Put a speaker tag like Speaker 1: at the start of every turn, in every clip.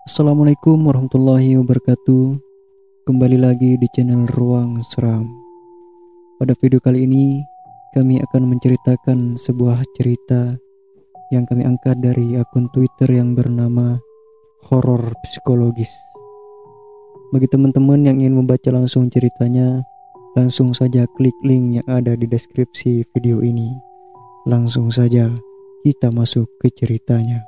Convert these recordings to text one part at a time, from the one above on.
Speaker 1: Assalamualaikum warahmatullahi wabarakatuh. Kembali lagi di channel Ruang Seram. Pada video kali ini kami akan menceritakan sebuah cerita yang kami angkat dari akun Twitter yang bernama Horor Psikologis. Bagi teman-teman yang ingin membaca langsung ceritanya, langsung saja klik link yang ada di deskripsi video ini. Langsung saja kita masuk ke ceritanya.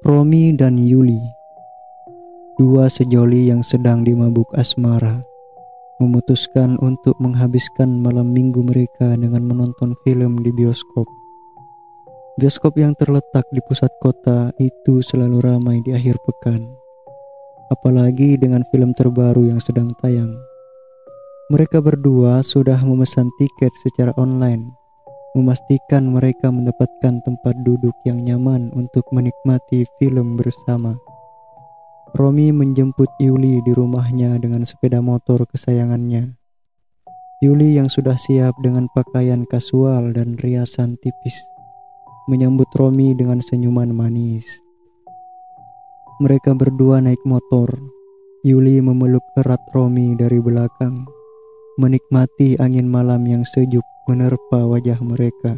Speaker 1: Romi dan Yuli, dua sejoli yang sedang dimabuk asmara, memutuskan untuk menghabiskan malam minggu mereka dengan menonton film di bioskop. Bioskop yang terletak di pusat kota itu selalu ramai di akhir pekan, apalagi dengan film terbaru yang sedang tayang. Mereka berdua sudah memesan tiket secara online, memastikan mereka mendapatkan tempat duduk yang nyaman untuk menikmati film bersama. Romi menjemput Yuli di rumahnya dengan sepeda motor kesayangannya. Yuli yang sudah siap dengan pakaian kasual dan riasan tipis menyambut Romi dengan senyuman manis. Mereka berdua naik motor. Yuli memeluk erat Romi dari belakang, menikmati angin malam yang sejuk menerpa wajah mereka.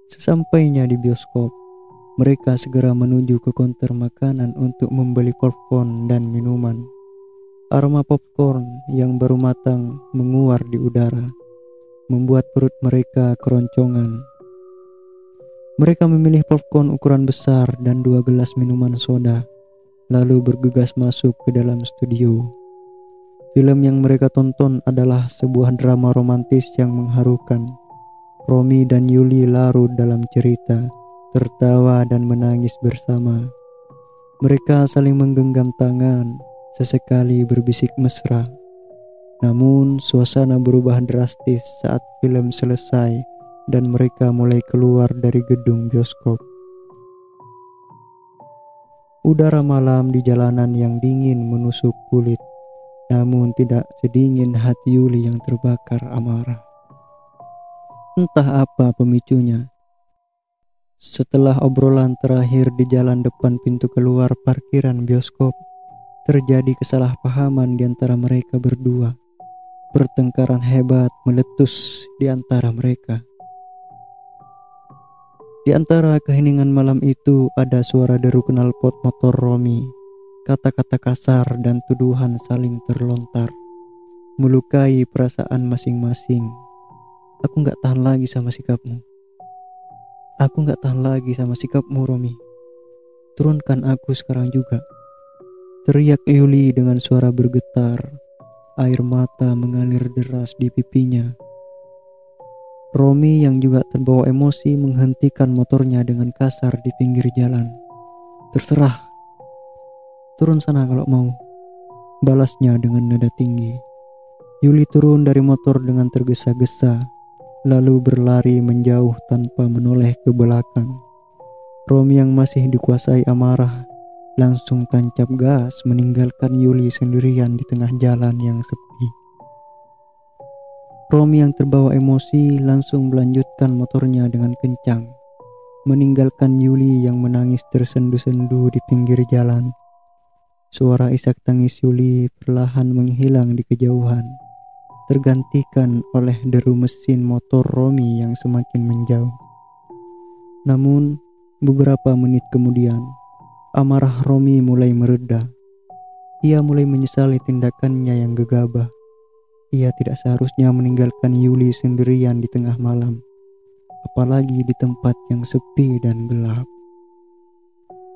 Speaker 1: Sesampainya di bioskop, mereka segera menuju ke konter makanan untuk membeli popcorn dan minuman. Aroma popcorn yang baru matang menguar di udara, membuat perut mereka keroncongan. Mereka memilih popcorn ukuran besar dan 2 gelas minuman soda, lalu bergegas masuk ke dalam studio. Film yang mereka tonton adalah sebuah drama romantis yang mengharukan. Romi dan Yuli larut dalam cerita, tertawa dan menangis bersama. Mereka saling menggenggam tangan, sesekali berbisik mesra. Namun suasana berubah drastis saat film selesai dan mereka mulai keluar dari gedung bioskop. Udara malam di jalanan yang dingin menusuk kulit, namun tidak sedingin hati Yuli yang terbakar amarah. Entah apa pemicunya. Setelah obrolan terakhir di jalan depan pintu keluar parkiran bioskop, terjadi kesalahpahaman di antara mereka berdua. Pertengkaran hebat meletus di antara mereka. Di antara keheningan malam itu ada suara deru knalpot motor Romi. Kata-kata kasar dan tuduhan saling terlontar, melukai perasaan masing-masing. Aku gak tahan lagi sama sikapmu. Aku gak tahan lagi sama sikapmu, Romi. Turunkan aku sekarang juga. Teriak Yuli dengan suara bergetar. Air mata mengalir deras di pipinya. Romi yang juga terbawa emosi menghentikan motornya dengan kasar di pinggir jalan. Terserah. Turun sana kalau mau, balasnya dengan nada tinggi. Yuli turun dari motor dengan tergesa-gesa, lalu berlari menjauh tanpa menoleh ke belakang. Romi yang masih dikuasai amarah langsung tancap gas meninggalkan Yuli sendirian di tengah jalan yang sepi. Romi yang terbawa emosi langsung melanjutkan motornya dengan kencang, meninggalkan Yuli yang menangis tersendu-sendu di pinggir jalan. Suara isak tangis Yuli perlahan menghilang di kejauhan, tergantikan oleh deru mesin motor Romi yang semakin menjauh. Namun, beberapa menit kemudian, amarah Romi mulai mereda. Ia mulai menyesali tindakannya yang gegabah. Ia tidak seharusnya meninggalkan Yuli sendirian di tengah malam, apalagi di tempat yang sepi dan gelap.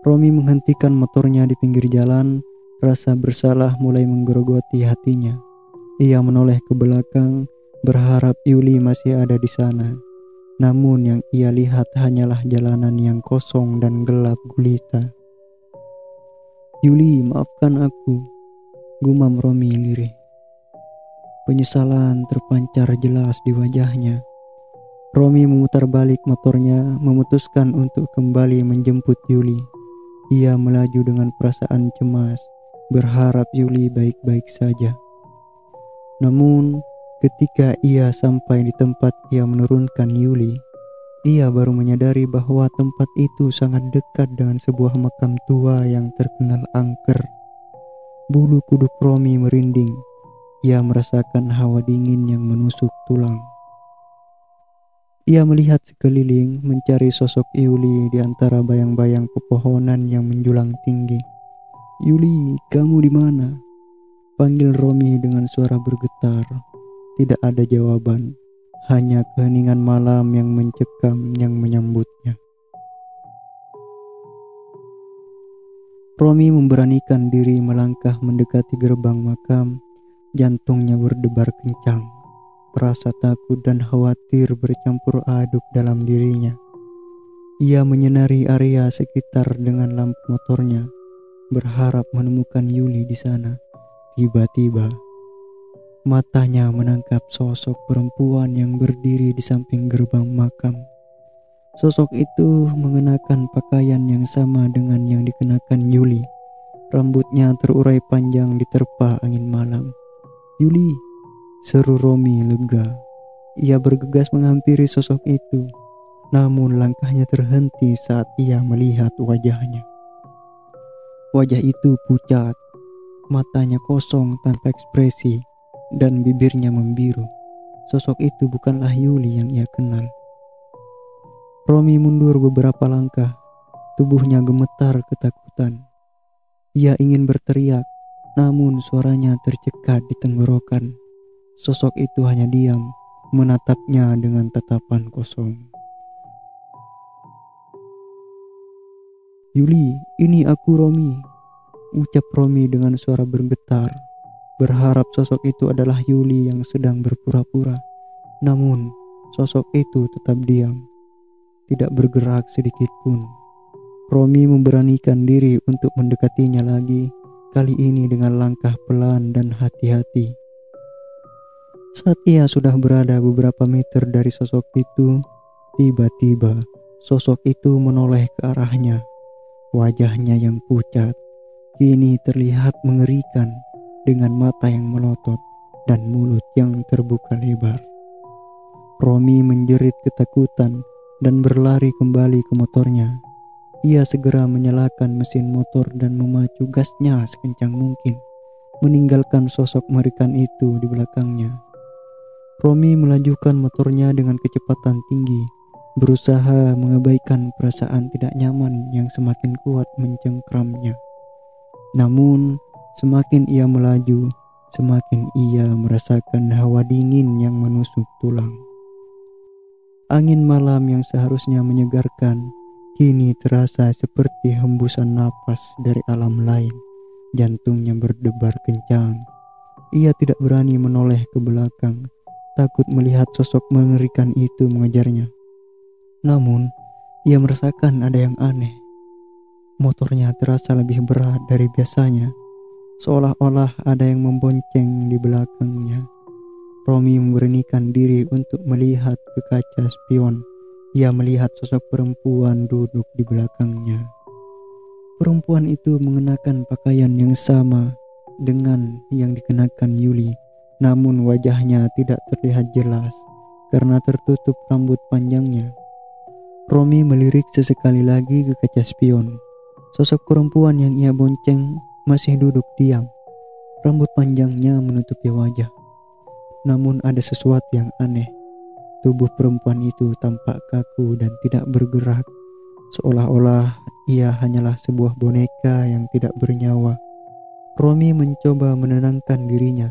Speaker 1: Romi menghentikan motornya di pinggir jalan, rasa bersalah mulai menggerogoti hatinya. Ia menoleh ke belakang, berharap Yuli masih ada di sana. Namun yang ia lihat hanyalah jalanan yang kosong dan gelap gulita. Yuli, maafkan aku, gumam Romi lirih. Penyesalan terpancar jelas di wajahnya. Romi memutar balik motornya, memutuskan untuk kembali menjemput Yuli. Ia melaju dengan perasaan cemas, berharap Yuli baik-baik saja. Namun, ketika ia sampai di tempat ia menurunkan Yuli, ia baru menyadari bahwa tempat itu sangat dekat dengan sebuah makam tua yang terkenal angker. Bulu kuduk Romi merinding. Ia merasakan hawa dingin yang menusuk tulang. Ia melihat sekeliling mencari sosok Yuli di antara bayang-bayang pepohonan yang menjulang tinggi. "Yuli, kamu di mana?" panggil Romi dengan suara bergetar. Tidak ada jawaban, hanya keheningan malam yang mencekam yang menyambutnya. Romi memberanikan diri melangkah mendekati gerbang makam. Jantungnya berdebar kencang. Rasa takut dan khawatir bercampur aduk dalam dirinya. Ia menyenari area sekitar dengan lampu motornya, berharap menemukan Yuli di sana. Tiba-tiba, matanya menangkap sosok perempuan yang berdiri di samping gerbang makam. Sosok itu mengenakan pakaian yang sama dengan yang dikenakan Yuli. Rambutnya terurai panjang diterpa angin malam. "Yuli!" seru Romi lega. Ia bergegas menghampiri sosok itu, namun langkahnya terhenti saat ia melihat wajahnya. Wajah itu pucat, matanya kosong tanpa ekspresi, dan bibirnya membiru. Sosok itu bukanlah Yuli yang ia kenal. Romi mundur beberapa langkah, tubuhnya gemetar ketakutan. Ia ingin berteriak, namun suaranya tercekat di tenggorokan. Sosok itu hanya diam, menatapnya dengan tatapan kosong. "Yuli, ini aku Romi," ucap Romi dengan suara bergetar, berharap sosok itu adalah Yuli yang sedang berpura-pura. Namun, sosok itu tetap diam, tidak bergerak sedikit pun. Romi memberanikan diri untuk mendekatinya lagi, kali ini dengan langkah pelan dan hati-hati. Saat ia sudah berada beberapa meter dari sosok itu, tiba-tiba sosok itu menoleh ke arahnya. Wajahnya yang pucat kini terlihat mengerikan, dengan mata yang melotot dan mulut yang terbuka lebar. Romi menjerit ketakutan dan berlari kembali ke motornya. Ia segera menyalakan mesin motor dan memacu gasnya sekencang mungkin, meninggalkan sosok mengerikan itu di belakangnya. Romi melajukan motornya dengan kecepatan tinggi, berusaha mengabaikan perasaan tidak nyaman yang semakin kuat mencengkramnya. Namun, semakin ia melaju, semakin ia merasakan hawa dingin yang menusuk tulang. Angin malam yang seharusnya menyegarkan, kini terasa seperti hembusan napas dari alam lain. Jantungnya berdebar kencang. Ia tidak berani menoleh ke belakang, takut melihat sosok mengerikan itu mengejarnya. Namun, ia merasakan ada yang aneh. Motornya terasa lebih berat dari biasanya, seolah-olah ada yang membonceng di belakangnya. Romi memberanikan diri untuk melihat ke kaca spion. Ia melihat sosok perempuan duduk di belakangnya. Perempuan itu mengenakan pakaian yang sama dengan yang dikenakan Yuli, namun wajahnya tidak terlihat jelas karena tertutup rambut panjangnya. Romi melirik sesekali lagi ke kaca spion. Sosok perempuan yang ia bonceng masih duduk diam. Rambut panjangnya menutupi wajah. Namun ada sesuatu yang aneh. Tubuh perempuan itu tampak kaku dan tidak bergerak, seolah-olah ia hanyalah sebuah boneka yang tidak bernyawa. Romi mencoba menenangkan dirinya,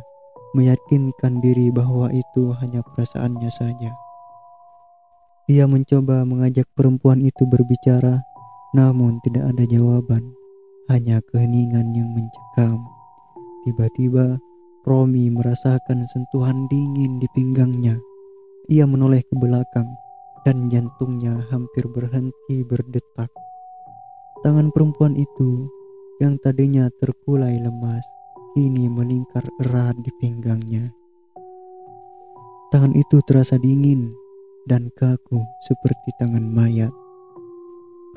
Speaker 1: meyakinkan diri bahwa itu hanya perasaannya saja. Ia mencoba mengajak perempuan itu berbicara, namun tidak ada jawaban, hanya keheningan yang mencekam. Tiba-tiba, Romi merasakan sentuhan dingin di pinggangnya. Ia menoleh ke belakang, dan jantungnya hampir berhenti berdetak. Tangan perempuan itu, yang tadinya terkulai lemas, kini melingkar erat di pinggangnya. Tangan itu terasa dingin dan kaku seperti tangan mayat.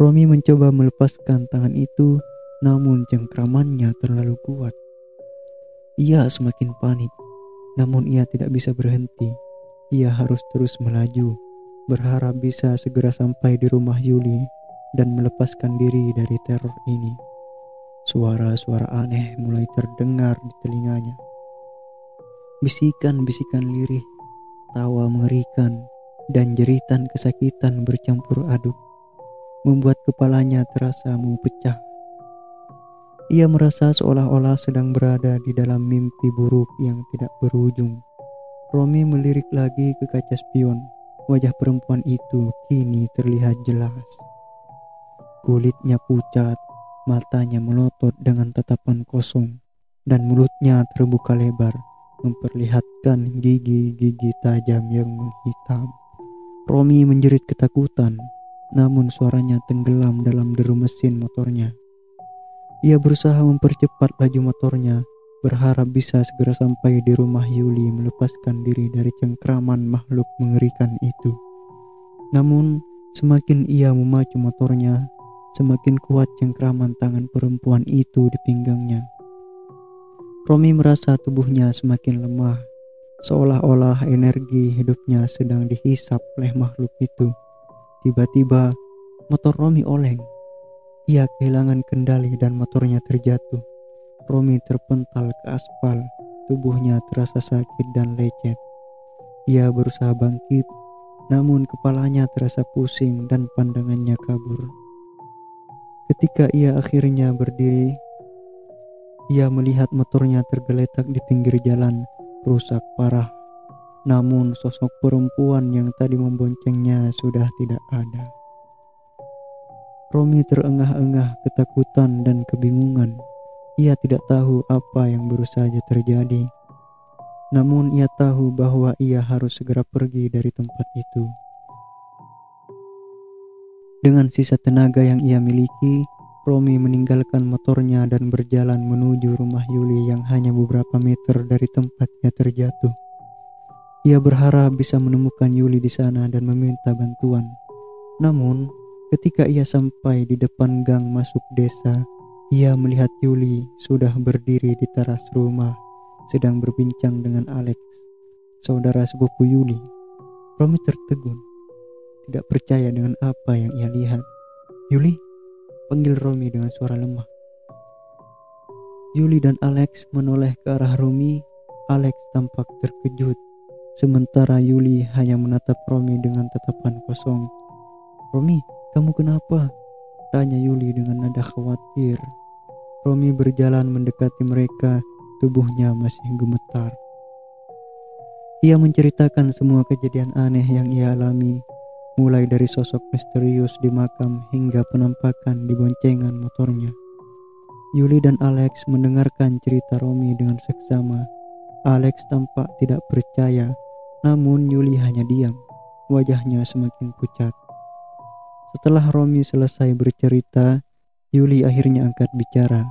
Speaker 1: Romi mencoba melepaskan tangan itu, namun cengkramannya terlalu kuat. Ia semakin panik, namun ia tidak bisa berhenti. Ia harus terus melaju, berharap bisa segera sampai di rumah Yuli dan melepaskan diri dari teror ini. Suara-suara aneh mulai terdengar di telinganya. Bisikan-bisikan lirih, tawa mengerikan, dan jeritan kesakitan bercampur aduk, membuat kepalanya terasa mau pecah. Ia merasa seolah-olah sedang berada di dalam mimpi buruk yang tidak berujung. Romi melirik lagi ke kaca spion. Wajah perempuan itu kini terlihat jelas. Kulitnya pucat, matanya melotot dengan tatapan kosong, dan mulutnya terbuka lebar, memperlihatkan gigi-gigi tajam yang menghitam. Romi menjerit ketakutan, namun suaranya tenggelam dalam deru mesin motornya. Ia berusaha mempercepat laju motornya, berharap bisa segera sampai di rumah Yuli melepaskan diri dari cengkraman makhluk mengerikan itu. Namun, semakin ia memacu motornya, semakin kuat cengkraman tangan perempuan itu di pinggangnya. Romi merasa tubuhnya semakin lemah, seolah-olah energi hidupnya sedang dihisap oleh makhluk itu. Tiba-tiba, motor Romi oleng. Ia kehilangan kendali dan motornya terjatuh. Romi terpental ke aspal, tubuhnya terasa sakit dan lecet. Ia berusaha bangkit, namun kepalanya terasa pusing dan pandangannya kabur. Ketika ia akhirnya berdiri, ia melihat motornya tergeletak di pinggir jalan, rusak parah. Namun sosok perempuan yang tadi memboncengnya sudah tidak ada. Romi terengah-engah ketakutan dan kebingungan. Ia tidak tahu apa yang baru saja terjadi. Namun ia tahu bahwa ia harus segera pergi dari tempat itu. Dengan sisa tenaga yang ia miliki, Romi meninggalkan motornya dan berjalan menuju rumah Yuli yang hanya beberapa meter dari tempat ia terjatuh. Ia berharap bisa menemukan Yuli di sana dan meminta bantuan. Namun, ketika ia sampai di depan gang masuk desa, ia melihat Yuli sudah berdiri di teras rumah, sedang berbincang dengan Alex, saudara sepupu Yuli. Romi tertegun, tidak percaya dengan apa yang ia lihat. "Yuli?" panggil Romi dengan suara lemah. Yuli dan Alex menoleh ke arah Romi. Alex tampak terkejut, sementara Yuli hanya menatap Romi dengan tatapan kosong. "Romi, kamu kenapa?" tanya Yuli dengan nada khawatir. Romi berjalan mendekati mereka, tubuhnya masih gemetar. Ia menceritakan semua kejadian aneh yang ia alami, mulai dari sosok misterius di makam hingga penampakan di boncengan motornya. Yuli dan Alex mendengarkan cerita Romi dengan seksama. Alex tampak tidak percaya, namun Yuli hanya diam, wajahnya semakin pucat. Setelah Romi selesai bercerita, Yuli akhirnya angkat bicara.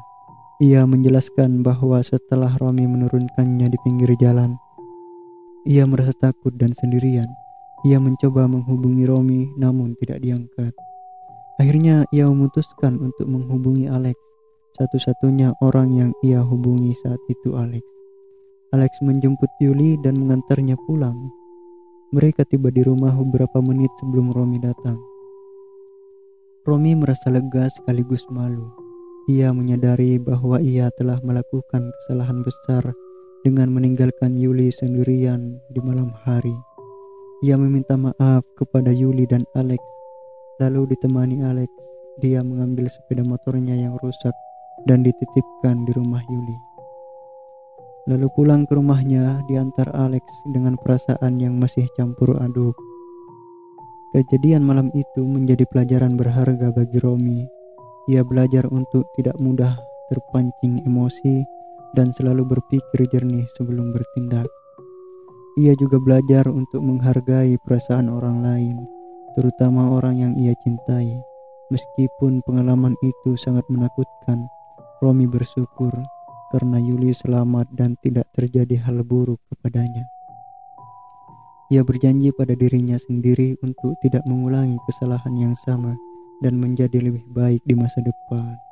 Speaker 1: Ia menjelaskan bahwa setelah Romi menurunkannya di pinggir jalan, ia merasa takut dan sendirian. Ia mencoba menghubungi Romi namun tidak diangkat. Akhirnya ia memutuskan untuk menghubungi Alex. Satu-satunya orang yang ia hubungi saat itu Alex. Alex menjemput Yuli dan mengantarnya pulang. Mereka tiba di rumah beberapa menit sebelum Romi datang. Romi merasa lega sekaligus malu. Ia menyadari bahwa ia telah melakukan kesalahan besar dengan meninggalkan Yuli sendirian di malam hari. Ia meminta maaf kepada Yuli dan Alex. Lalu ditemani Alex, dia mengambil sepeda motornya yang rusak dan dititipkan di rumah Yuli. Lalu pulang ke rumahnya, diantar Alex dengan perasaan yang masih campur aduk. Kejadian malam itu menjadi pelajaran berharga bagi Romi. Ia belajar untuk tidak mudah terpancing emosi dan selalu berpikir jernih sebelum bertindak. Ia juga belajar untuk menghargai perasaan orang lain, terutama orang yang ia cintai. Meskipun pengalaman itu sangat menakutkan, Romi bersyukur karena Yuli selamat dan tidak terjadi hal buruk kepadanya. Ia berjanji pada dirinya sendiri untuk tidak mengulangi kesalahan yang sama dan menjadi lebih baik di masa depan.